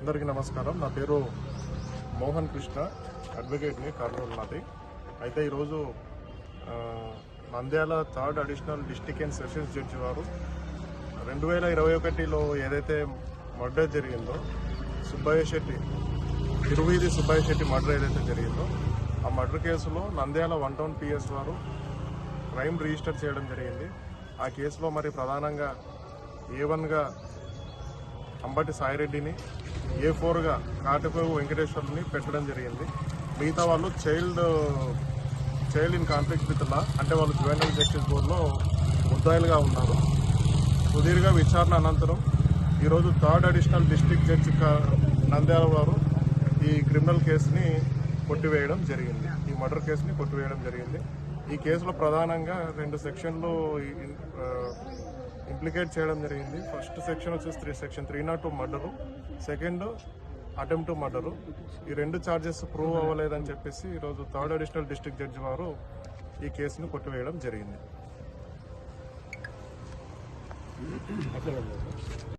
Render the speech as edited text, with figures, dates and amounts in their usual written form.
అందరికీ నమస్కారం. నా పేరు మోహన్ కృష్ణ, అడ్వకేట్ని, కర్నూలు నాది. అయితే ఈరోజు Nandyal third additional district and sessions judge వారు 2021లో ఏదైతే మర్డర్ జరిగిందో, తిరువీధి సుబ్బయ్య శెట్టి మర్డర్ ఏదైతే జరిగిందో, ఆ మర్డర్ కేసులో నంద్యాల 1 టౌన్ పిఎస్ వారు క్రైమ్ రిజిస్టర్ చేయడం జరిగింది. ఆ కేసులో మరి ప్రధానంగా A1గా అంబటి సాయిరెడ్డిని, A4గా కాటిపోయి వెంకటేశ్వర్ని పెట్టడం జరిగింది. మిగతా వాళ్ళు child in conflict with law, అంటే వాళ్ళు జువెనైల్ జస్టిస్ బోర్డులో ముద్దాయిలుగా ఉన్నారు. సుదీర్ఘ విచారణ అనంతరం ఈరోజు third additional district judge Nandyal వారు ఈ క్రిమినల్ కేసుని కొట్టివేయడం జరిగింది. ఈ మర్డర్ కేసుని కొట్టివేయడం జరిగింది. ఈ కేసులో ప్రధానంగా 2 సెక్షన్లు ఇంప్లికేట్ చేయడం జరిగింది. ఫస్ట్ సెక్షన్ వచ్చేసి section 302 murder, second attempt murder. ఈ 2 ఛార్జెస్ ప్రూవ్ అవ్వలేదని చెప్పేసి ఈరోజు థర్డ్ అడిషనల్ డిస్ట్రిక్ట్ జడ్జి వారు ఈ కేసును కొట్టివేయడం జరిగింది.